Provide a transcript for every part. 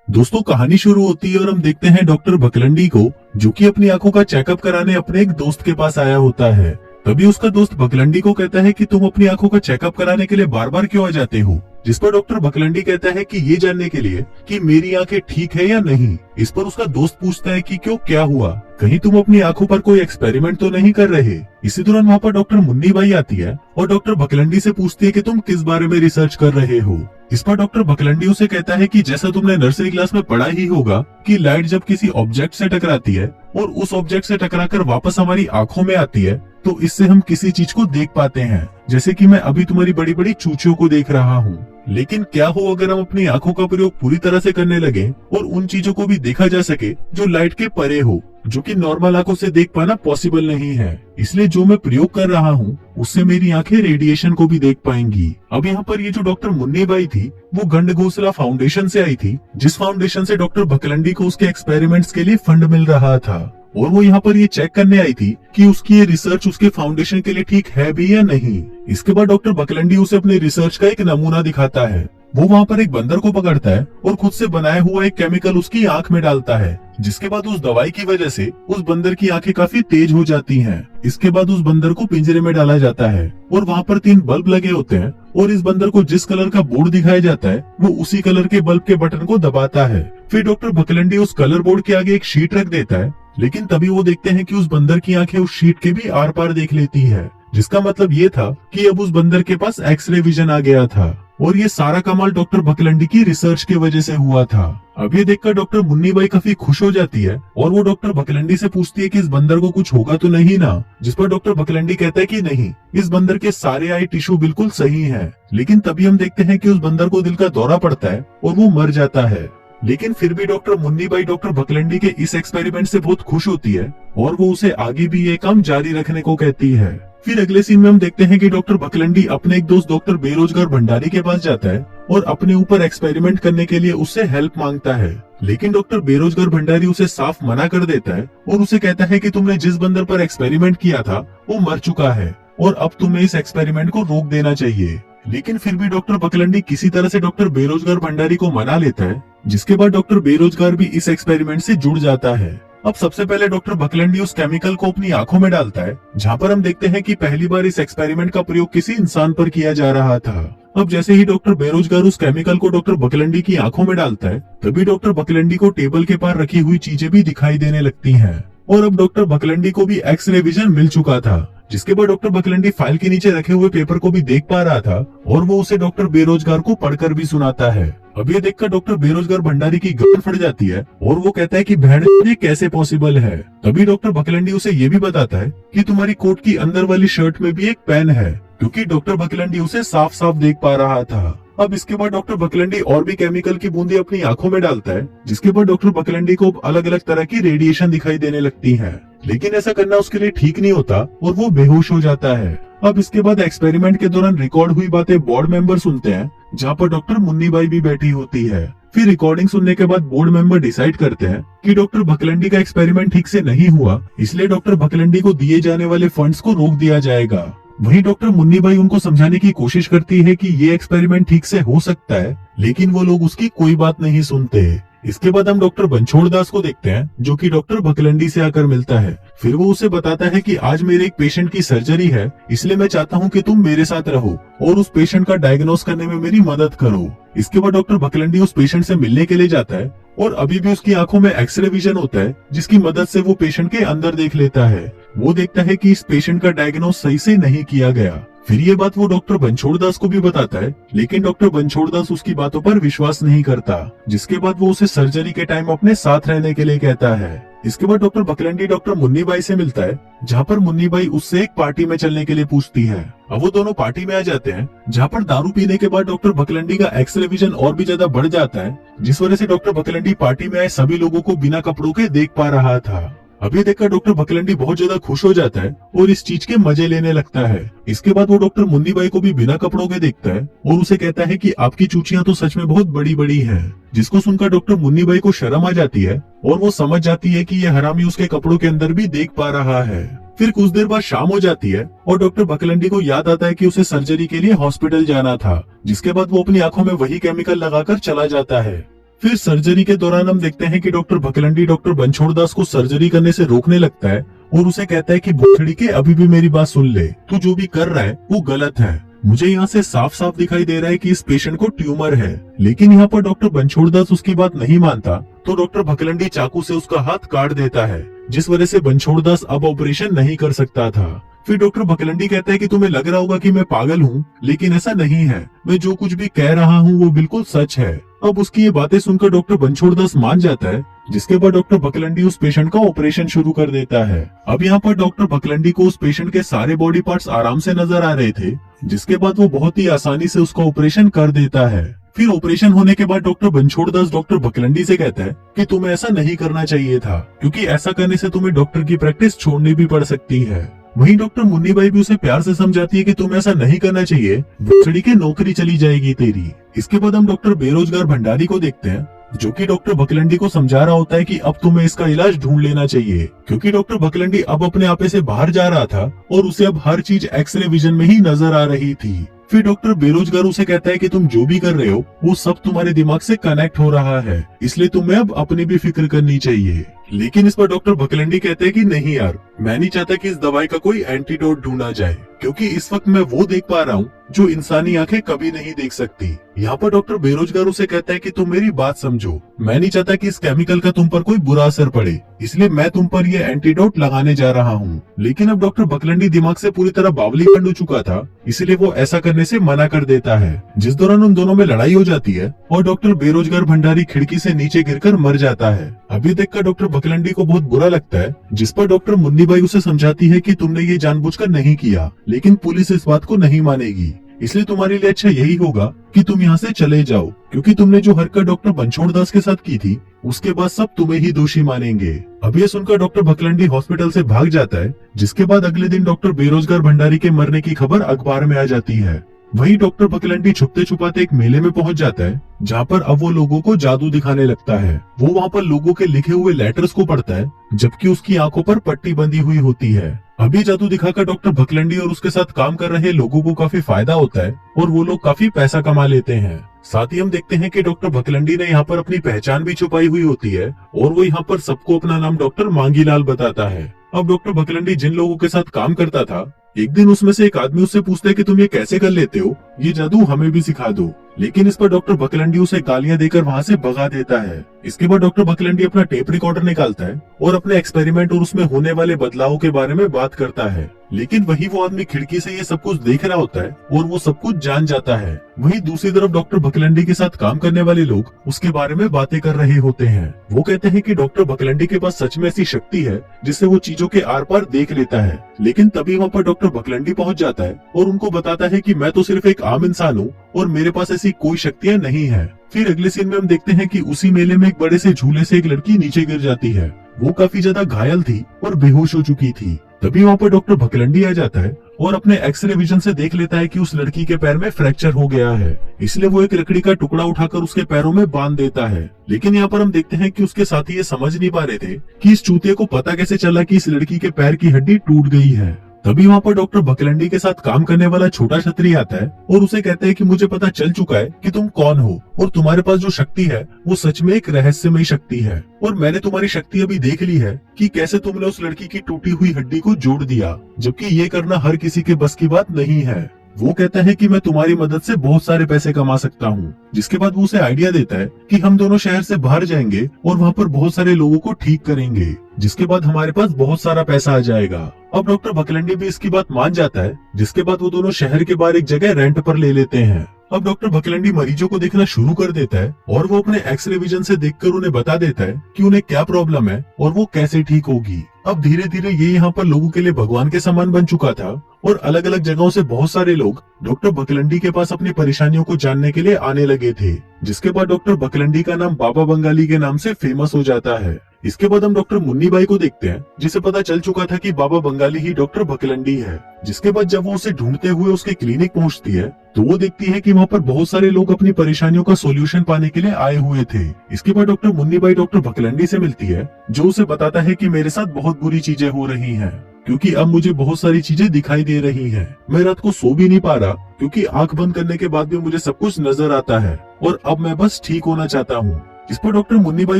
दोस्तों कहानी शुरू होती है और हम देखते हैं डॉक्टर बकलंडी को, जो कि अपनी आंखों का चेकअप कराने अपने एक दोस्त के पास आया होता है। तभी उसका दोस्त बकलंडी को कहता है कि तुम अपनी आंखों का चेकअप कराने के लिए बार बार क्यों आ जाते हो। जिस पर डॉक्टर बकलंडी कहता है कि ये जानने के लिए कि मेरी आंखें ठीक है या नहीं। इस पर उसका दोस्त पूछता है कि क्यों, क्या हुआ, कहीं तुम अपनी आंखों पर कोई एक्सपेरिमेंट तो नहीं कर रहे। इसी दौरान वहाँ पर डॉक्टर मुन्नी बाई आती है और डॉक्टर बकलंडी से पूछती है कि तुम किस बारे में रिसर्च कर रहे हो। इस पर डॉक्टर बकलंडी उसे कहता है कि जैसा तुमने नर्सरी क्लास में पढ़ा ही होगा कि लाइट जब किसी ऑब्जेक्ट से टकराती है और उस ऑब्जेक्ट से टकराकर वापस हमारी आंखों में आती है तो इससे हम किसी चीज को देख पाते हैं। जैसे कि मैं अभी तुम्हारी बड़ी बड़ी चूचियों को देख रहा हूँ। लेकिन क्या हो अगर हम अपनी आंखों का प्रयोग पूरी तरह से करने लगे और उन चीजों को भी देखा जा सके जो लाइट के परे हो, जो कि नॉर्मल आंखों से देख पाना पॉसिबल नहीं है। इसलिए जो मैं प्रयोग कर रहा हूँ उससे मेरी आंखें रेडिएशन को भी देख पाएंगी। अब यहाँ पर ये जो डॉक्टर मुन्नी बाई थी वो गंड घोसला फाउंडेशन से आई थी, जिस फाउंडेशन से डॉक्टर बकलंडी को उसके एक्सपेरिमेंट्स के लिए फंड मिल रहा था। और वो यहाँ पर ये चेक करने आई थी कि उसकी ये रिसर्च उसके फाउंडेशन के लिए ठीक है भी या नहीं। इसके बाद डॉक्टर बकलंडी उसे अपने रिसर्च का एक नमूना दिखाता है। वो वहाँ पर एक बंदर को पकड़ता है और खुद से बनाया हुआ एक केमिकल उसकी आंख में डालता है, जिसके बाद उस दवाई की वजह से उस बंदर की आंखें काफी तेज हो जाती हैं। इसके बाद उस बंदर को पिंजरे में डाला जाता है और वहाँ पर 3 बल्ब लगे होते हैं और इस बंदर को जिस कलर का बोर्ड दिखाया जाता है वो उसी कलर के बल्ब के बटन को दबाता है। फिर डॉक्टर बकलंडी उस कलर बोर्ड के आगे एक शीट रख देता है, लेकिन तभी वो देखते हैं कि उस बंदर की आंखें उस शीट के भी आर पार देख लेती है, जिसका मतलब ये था कि अब उस बंदर के पास एक्सरे विजन आ गया था। और ये सारा कमाल डॉक्टर बकलंडी की रिसर्च की वजह से हुआ था। अब ये देखकर डॉक्टर मुन्नी बाई काफी खुश हो जाती है और वो डॉक्टर बकलंडी से पूछती है कि इस बंदर को कुछ होगा तो नहीं ना। जिस पर डॉक्टर बकलंडी कहता है कि नहीं, इस बंदर के सारे आई टिश्यू बिल्कुल सही हैं। लेकिन तभी हम देखते हैं कि उस बंदर को दिल का दौरा पड़ता है और वो मर जाता है। लेकिन फिर भी डॉक्टर मुन्नी बाई डॉक्टर बकलंडी के इस एक्सपेरिमेंट से बहुत खुश होती है और वो उसे आगे भी ये काम जारी रखने को कहती है। फिर अगले सीन में हम देखते हैं कि डॉक्टर बकलंडी अपने एक दोस्त डॉक्टर बेरोजगार भंडारी के पास जाता है और अपने ऊपर एक्सपेरिमेंट करने के लिए उससे हेल्प मांगता है। लेकिन डॉक्टर बेरोजगार भंडारी उसे साफ मना कर देता है और उसे कहता है कि तुमने जिस बंदर पर एक्सपेरिमेंट किया था वो मर चुका है और अब तुम्हें इस एक्सपेरिमेंट को रोक देना चाहिए। लेकिन फिर भी डॉक्टर बकलंडी किसी तरह से डॉक्टर बेरोजगार भंडारी को मना लेता है, जिसके बाद डॉक्टर बेरोजगार भी इस एक्सपेरिमेंट से जुड़ जाता है। अब सबसे पहले डॉक्टर बकलंडी उस केमिकल को अपनी आंखों में डालता है, जहाँ पर हम देखते हैं कि पहली बार इस एक्सपेरिमेंट का प्रयोग किसी इंसान पर किया जा रहा था। अब जैसे ही डॉक्टर बेरोजगार उस केमिकल को डॉक्टर बकलंडी की आंखों में डालता है, तभी डॉक्टर बकलंडी को टेबल के पार रखी हुई चीजें भी दिखाई देने लगती हैं। और अब डॉक्टर बकलंडी को भी एक्सरे विजन मिल चुका था, जिसके बाद डॉक्टर बकलंडी फाइल के नीचे रखे हुए पेपर को भी देख पा रहा था और वो उसे डॉक्टर बेरोजगार को पढ़कर भी सुनाता है। अब ये देखकर डॉक्टर बेरोजगार भंडारी की गर्दन फट जाती है और वो कहता है कि बहन ये कैसे पॉसिबल है। तभी डॉक्टर बकलंडी उसे ये भी बताता है कि तुम्हारी कोट की अंदर वाली शर्ट में भी एक पेन है, क्योंकि डॉक्टर बकलंडी उसे साफ साफ देख पा रहा था। अब इसके बाद डॉक्टर बकलंडी और भी केमिकल की बूंदे अपनी आंखों में डालता है, जिसके बाद डॉक्टर बकलंडी को अलग अलग तरह की रेडिएशन दिखाई देने लगती है। लेकिन ऐसा करना उसके लिए ठीक नहीं होता और वो बेहोश हो जाता है। अब इसके बाद एक्सपेरिमेंट के दौरान रिकॉर्ड हुई बातें बोर्ड मेंबर सुनते हैं, जहाँ पर डॉक्टर मुन्नी बाई भी बैठी होती है। फिर रिकॉर्डिंग सुनने के बाद बोर्ड मेंबर डिसाइड करते हैं कि डॉक्टर बकलंडी का एक्सपेरिमेंट ठीक से नहीं हुआ, इसलिए डॉक्टर बकलंडी को दिए जाने वाले फंड्स को रोक दिया जाएगा। वहीं डॉक्टर मुन्नी बाई उनको समझाने की कोशिश करती है कि ये एक्सपेरिमेंट ठीक से हो सकता है, लेकिन वो लोग उसकी कोई बात नहीं सुनते। इसके बाद हम डॉक्टर बनछोड़ दास को देखते हैं, जो कि डॉक्टर बकलंडी से आकर मिलता है। फिर वो उसे बताता है कि आज मेरे एक पेशेंट की सर्जरी है, इसलिए मैं चाहता हूँ कि तुम मेरे साथ रहो और उस पेशेंट का डायग्नोस करने में मेरी मदद करो। इसके बाद डॉक्टर बकलंडी उस पेशेंट से मिलने के लिए जाता है और अभी भी उसकी आंखों में एक्सरे विजन होता है, जिसकी मदद से वो पेशेंट के अंदर देख लेता है। वो देखता है कि इस पेशेंट का डायग्नोस सही से नहीं किया गया। फिर ये बात वो डॉक्टर बनछोड़ दास को भी बताता है, लेकिन डॉक्टर बनछोड़ दास उसकी बातों पर विश्वास नहीं करता, जिसके बाद वो उसे सर्जरी के टाइम अपने साथ रहने के लिए कहता है। इसके बाद डॉक्टर बकलंडी डॉक्टर मुन्नी बाई से मिलता है, जहाँ पर मुन्नी बाई उससे एक पार्टी में चलने के लिए पूछती है। अब वो दोनों पार्टी में आ जाते हैं, जहाँ पर दारू पीने के बाद डॉक्टर बकलंडी का एक्सरे विजन और भी ज्यादा बढ़ जाता है, जिस वजह से डॉक्टर बकलंडी पार्टी में आए सभी लोगों को बिना कपड़ों के देख पा रहा था। अब ये देखकर डॉक्टर बकलंडी बहुत ज्यादा खुश हो जाता है और इस चीज के मजे लेने लगता है। इसके बाद वो डॉक्टर मुन्नी बाई को भी बिना कपड़ों के देखता है और उसे कहता है कि आपकी चूचियां तो सच में बहुत बड़ी बड़ी हैं। जिसको सुनकर डॉक्टर मुन्नी बाई को शर्म आ जाती है और वो समझ जाती है कि ये हरामी उसके कपड़ों के अंदर भी देख पा रहा है। फिर कुछ देर बाद शाम हो जाती है और डॉक्टर बकलंडी को याद आता है कि उसे सर्जरी के लिए हॉस्पिटल जाना था, जिसके बाद वो अपनी आंखों में वही केमिकल लगाकर चला जाता है। फिर सर्जरी के दौरान हम देखते हैं कि डॉक्टर भकलंडी डॉक्टर बनछोड़ दास को सर्जरी करने से रोकने लगता है और उसे कहता है कि भोसड़ी के अभी भी मेरी बात सुन ले, तू जो भी कर रहा है वो गलत है। मुझे यहाँ से साफ साफ दिखाई दे रहा है कि इस पेशेंट को ट्यूमर है। लेकिन यहाँ पर डॉक्टर बनछोड़ दास उसकी बात नहीं मानता तो डॉक्टर भकलंडी चाकू से उसका हाथ काट देता है, जिस वजह से बनछोड़ दास अब ऑपरेशन नहीं कर सकता था। फिर डॉक्टर भकलंडी कहता है कि तुम्हें लग रहा होगा कि मैं पागल हूँ, लेकिन ऐसा नहीं है, मैं जो कुछ भी कह रहा हूँ वो बिल्कुल सच है। अब उसकी ये बातें सुनकर डॉक्टर बनछोड़ दास मान जाता है, जिसके बाद डॉक्टर भकलंडी उस पेशेंट का ऑपरेशन शुरू कर देता है। अब यहाँ पर डॉक्टर भकलंडी को उस पेशेंट के सारे बॉडी पार्ट्स आराम से नजर आ रहे थे, जिसके बाद वो बहुत ही आसानी से उसका ऑपरेशन कर देता है। फिर ऑपरेशन होने के बाद डॉक्टर बनछोड़ दास डॉक्टर भकलंडी से कहता है कि तुम्हें ऐसा नहीं करना चाहिए था, क्योंकि ऐसा करने से तुम्हें डॉक्टर की प्रैक्टिस छोड़नी भी पड़ सकती है। वहीं डॉक्टर मुन्नी बाई भी उसे प्यार से समझाती है कि तुम्हें ऐसा नहीं करना चाहिए, भोसड़ी की नौकरी चली जाएगी तेरी। इसके बाद हम डॉक्टर बेरोजगार भंडारी को देखते हैं, जो कि डॉक्टर भकलंडी को समझा रहा होता है कि अब तुम्हें इसका इलाज ढूंढ लेना चाहिए, क्योंकि डॉक्टर भकलंडी अब अपने आपे से बाहर जा रहा था और उसे अब हर चीज एक्सरे विजन में ही नजर आ रही थी। फिर डॉक्टर बेरोजगार उसे कहता है कि तुम जो भी कर रहे हो वो सब तुम्हारे दिमाग से कनेक्ट हो रहा है, इसलिए तुम्हें अब अपनी भी फिक्र करनी चाहिए। लेकिन इस पर डॉक्टर भकलंडी कहते हैं कि नहीं यार, मैं नहीं चाहता कि इस दवाई का कोई एंटीडोट ढूंढा जाए, क्योंकि इस वक्त मैं वो देख पा रहा हूँ जो इंसानी आंखें कभी नहीं देख सकती। यहाँ पर डॉक्टर बेरोजगार उसे कहता है कि तुम मेरी बात समझो, मैं नहीं चाहता कि इस केमिकल का तुम पर कोई बुरा असर पड़े, इसलिए मैं तुम पर ये एंटीडोट लगाने जा रहा हूँ। लेकिन अब डॉक्टर भकलंडी दिमाग से पूरी तरह बावली खंड हो चुका था, इसलिए वो ऐसा करने से मना कर देता है, जिस दौरान उन दोनों में लड़ाई हो जाती है और डॉक्टर बेरोजगार भंडारी खिड़की से नीचे गिरकर मर जाता है। अभी देखकर डॉक्टर भकलंडी को बहुत बुरा लगता है, जिस पर डॉक्टर मुन्नी बाई उसे समझाती है कि तुमने ये जानबूझकर नहीं किया, लेकिन पुलिस इस बात को नहीं मानेगी, इसलिए तुम्हारे लिए अच्छा यही होगा कि तुम यहाँ से चले जाओ, क्योंकि तुमने जो हरकत डॉक्टर बनछोड़ दास के साथ की थी उसके बाद सब तुम्हें ही दोषी मानेंगे। अब ये सुनकर डॉक्टर भकलंडी हॉस्पिटल से भाग जाता है, जिसके बाद अगले दिन डॉक्टर बेरोजगार भंडारी के मरने की खबर अखबार में आ जाती है। वहीं डॉक्टर भकलंडी छुपते छुपाते एक मेले में पहुंच जाता है, जहाँ पर अब वो लोगों को जादू दिखाने लगता है। वो वहाँ पर लोगों के लिखे हुए लेटर्स को पढ़ता है, जबकि उसकी आंखों पर पट्टी बंधी हुई होती है। अभी जादू दिखाकर डॉक्टर भकलंडी और उसके साथ काम कर रहे लोगों को काफी फायदा होता है और वो लोग काफी पैसा कमा लेते हैं। साथ ही हम देखते हैं कि डॉक्टर भकलंडी ने यहाँ पर अपनी पहचान भी छुपाई हुई होती है और वो यहाँ पर सबको अपना नाम डॉक्टर मांगीलाल बताता है। अब डॉक्टर भकलंडी जिन लोगों के साथ काम करता था, एक दिन उसमें से एक आदमी उससे पूछता है कि तुम ये कैसे कर लेते हो, ये जादू हमें भी सिखा दो। लेकिन इस पर डॉक्टर भकलंडी उसे गालियां देकर वहाँ से भगा देता है। इसके बाद डॉक्टर भकलंडी अपना टेप रिकॉर्डर निकालता है और अपने एक्सपेरिमेंट और उसमें होने वाले बदलावों के बारे में बात करता है। लेकिन वही वो आदमी खिड़की से ये सब कुछ देख रहा होता है और वो सब कुछ जान जाता है। वहीं दूसरी तरफ डॉक्टर भकलंडी के साथ काम करने वाले लोग उसके बारे में बातें कर रहे होते हैं। वो कहते हैं कि डॉक्टर भकलंडी के पास सच में ऐसी शक्ति है जिससे वो चीजों के आर पार देख लेता है। लेकिन तभी वहाँ पर डॉक्टर भकलंडी पहुँच जाता है और उनको बताता है कि मैं तो सिर्फ एक आम इंसान हूँ और मेरे पास ऐसी कोई शक्तियाँ नहीं है। फिर अगले सीन में हम देखते हैं कि उसी मेले में एक बड़े से झूले से एक लड़की नीचे गिर जाती है। वो काफी ज्यादा घायल थी और बेहोश हो चुकी थी। तभी वहाँ पर डॉक्टर भकलंडी आ जाता है और अपने एक्सरे विजन से देख लेता है कि उस लड़की के पैर में फ्रैक्चर हो गया है, इसलिए वो एक लकड़ी का टुकड़ा उठाकर उसके पैरों में बांध देता है। लेकिन यहाँ पर हम देखते हैं कि उसके साथी ये समझ नहीं पा रहे थे कि इस चूतिए को पता कैसे चला कि इस लड़की के पैर की हड्डी टूट गई है। तभी वहाँ पर डॉक्टर भकलंडी के साथ काम करने वाला छोटा छतरी आता है और उसे कहता है कि मुझे पता चल चुका है कि तुम कौन हो और तुम्हारे पास जो शक्ति है वो सच में एक रहस्यमयी शक्ति है, और मैंने तुम्हारी शक्ति अभी देख ली है कि कैसे तुमने उस लड़की की टूटी हुई हड्डी को जोड़ दिया, जबकि ये करना हर किसी के बस की बात नहीं है। वो कहता है कि मैं तुम्हारी मदद से बहुत सारे पैसे कमा सकता हूँ, जिसके बाद वो उसे आइडिया देता है कि हम दोनों शहर से बाहर जाएंगे और वहाँ पर बहुत सारे लोगों को ठीक करेंगे, जिसके बाद हमारे पास बहुत सारा पैसा आ जाएगा। अब डॉक्टर भकलंडी भी इसकी बात मान जाता है, जिसके बाद वो दोनों शहर के बाहर एक जगह रेंट पर ले लेते हैं। अब डॉक्टर भकलंडी मरीजों को देखना शुरू कर देता है और वो अपने एक्सरे विजन से देखकर उन्हें बता देता है कि उन्हें क्या प्रॉब्लम है और वो कैसे ठीक होगी। अब धीरे धीरे ये यहाँ पर लोगों के लिए भगवान के समान बन चुका था और अलग अलग जगहों से बहुत सारे लोग डॉक्टर भकलंडी के पास अपनी परेशानियों को जानने के लिए आने लगे थे, जिसके बाद डॉक्टर भकलंडी का नाम बाबा बंगाली के नाम से फेमस हो जाता है। इसके बाद हम डॉक्टर मुन्नी बाई को देखते हैं, जिसे पता चल चुका था कि बाबा बंगाली ही डॉक्टर भकलंडी है। जिसके बाद जब वो उसे ढूंढते हुए उसके क्लिनिक पहुंचती है तो वो देखती है कि वहाँ पर बहुत सारे लोग अपनी परेशानियों का सोल्यूशन पाने के लिए आए हुए थे। इसके बाद डॉक्टर मुन्नी बाई डॉक्टर भकलंडी से मिलती है, जो उसे बताता है कि मेरे साथ बहुत बुरी चीजें हो रही हैं, क्योंकि अब मुझे बहुत सारी चीजें दिखाई दे रही हैं। मैं रात को सो भी नहीं पा रहा, क्योंकि आंख बंद करने के बाद भी मुझे सब कुछ नजर आता है और अब मैं बस ठीक होना चाहता हूँ। इस पर डॉक्टर मुन्नी बाई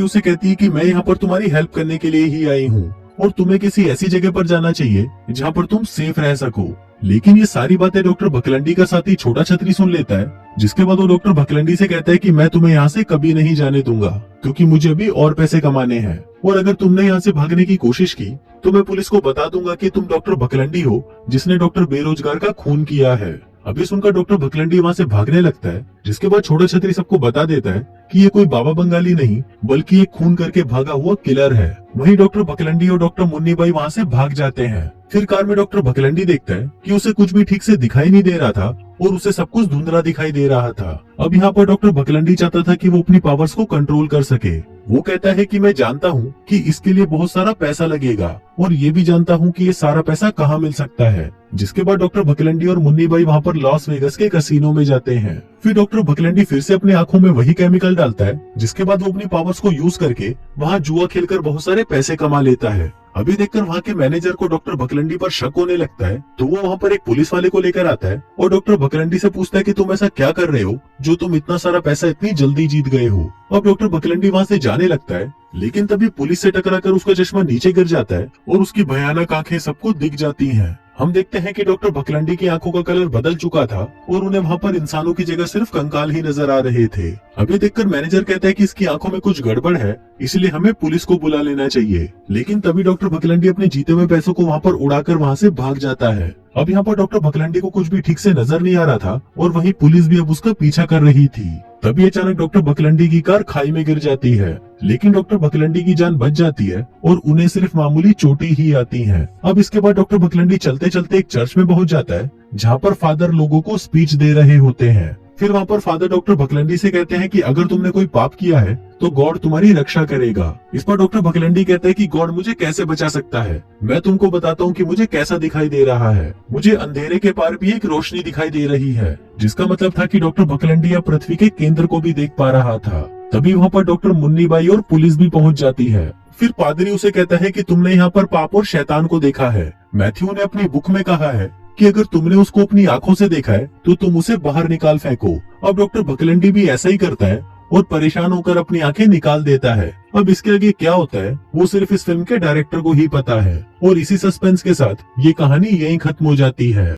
उसे कहती है कि मैं यहाँ पर तुम्हारी हेल्प करने के लिए ही आई हूँ और तुम्हें किसी ऐसी जगह पर जाना चाहिए जहाँ पर तुम सेफ रह सको। लेकिन ये सारी बातें डॉक्टर भकलंडी का साथी छोटा छतरी सुन लेता है, जिसके बाद वो डॉक्टर भकलंडी से कहता है कि मैं तुम्हें यहाँ से कभी नहीं जाने दूंगा, क्योंकि मुझे अभी और पैसे कमाने हैं, और अगर तुमने यहाँ से भागने की कोशिश की तो मैं पुलिस को बता दूंगा कि तुम डॉक्टर भकलंडी हो जिसने डॉक्टर बेरोजगार का खून किया है। अभी सुनकर डॉक्टर भकलंडी वहाँ से भागने लगता है, जिसके बाद छोटा छतरी सबको बता देता है कि ये कोई बाबा बंगाली नहीं बल्कि एक खून करके भागा हुआ किलर है। वहीं डॉक्टर भकलंडी और डॉक्टर मुन्नी बाई वहाँ से भाग जाते हैं। फिर कार में डॉक्टर भकलंडी देखता है कि उसे कुछ भी ठीक से दिखाई नहीं दे रहा था और उसे सब कुछ धुंधला दिखाई दे रहा था। अब यहाँ पर डॉक्टर भकलंडी चाहता था कि वो अपनी पावर्स को कंट्रोल कर सके। वो कहता है कि मैं जानता हूँ कि इसके लिए बहुत सारा पैसा लगेगा और ये भी जानता हूँ कि ये सारा पैसा कहाँ मिल सकता है। जिसके बाद डॉक्टर भकलंडी और मुन्नी बाई वहाँ पर लॉस वेगस के कैसीनो में जाते हैं। फिर डॉक्टर भकलंडी फिर से अपनी आंखों में वही केमिकल डालता है, जिसके बाद वो अपनी पावर्स को यूज करके वहाँ जुआ खेलकर बहुत सारे पैसे कमा लेता है। अभी देखकर वहाँ के मैनेजर को डॉक्टर भकलंडी पर शक होने लगता है, तो वो वहाँ पर एक पुलिस वाले को लेकर आता है और डॉक्टर भकलंडी से पूछता है कि तुम ऐसा क्या कर रहे हो जो तुम इतना सारा पैसा इतनी जल्दी जीत गए हो। अब डॉक्टर भकलंडी वहाँ से जाने लगता है, लेकिन तभी पुलिस से टकराकर उसका चश्मा नीचे गिर जाता है और उसकी भयानक आंखें सबको दिख जाती हैं। हम देखते हैं कि डॉक्टर भकलंडी की आंखों का कलर बदल चुका था और उन्हें वहाँ पर इंसानों की जगह सिर्फ कंकाल ही नजर आ रहे थे। अभी देखकर मैनेजर कहता है कि इसकी आंखों में कुछ गड़बड़ है, इसलिए हमें पुलिस को बुला लेना चाहिए। लेकिन तभी डॉक्टर भकलंडी अपने जीते हुए पैसों को वहाँ पर उड़ाकर वहाँ से भाग जाता है। अब यहाँ पर डॉक्टर भकलंडी को कुछ भी ठीक से नजर नहीं आ रहा था और वहीं पुलिस भी अब उसका पीछा कर रही थी। तभी अचानक डॉक्टर भकलंडी की कार खाई में गिर जाती है, लेकिन डॉक्टर भकलंडी की जान बच जाती है और उन्हें सिर्फ मामूली चोटें ही आती हैं। अब इसके बाद डॉक्टर भकलंडी चलते चलते एक चर्च में पहुंच जाता है, जहाँ पर फादर लोगों को स्पीच दे रहे होते हैं। फिर वहाँ पर फादर डॉक्टर भकलंडी से कहते हैं कि अगर तुमने कोई पाप किया है तो गॉड तुम्हारी रक्षा करेगा। इस पर डॉक्टर भकलंडी कहते हैं कि गॉड मुझे कैसे बचा सकता है, मैं तुमको बताता हूँ कि मुझे कैसा दिखाई दे रहा है। मुझे अंधेरे के पार भी एक रोशनी दिखाई दे रही है, जिसका मतलब था कि डॉक्टर भकलंडी अब पृथ्वी के केंद्र को भी देख पा रहा था। तभी वहाँ पर डॉक्टर मुन्नी बाई और पुलिस भी पहुँच जाती है। फिर पादरी उसे कहता है कि तुमने यहाँ पर पाप और शैतान को देखा है। मैथ्यू ने अपनी बुक में कहा है कि अगर तुमने उसको अपनी आंखों से देखा है तो तुम उसे बाहर निकाल फेंको। अब डॉक्टर भकलंडी भी ऐसा ही करता है और परेशान होकर अपनी आंखें निकाल देता है। अब इसके आगे क्या होता है वो सिर्फ इस फिल्म के डायरेक्टर को ही पता है। और इसी सस्पेंस के साथ ये कहानी यहीं खत्म हो जाती है।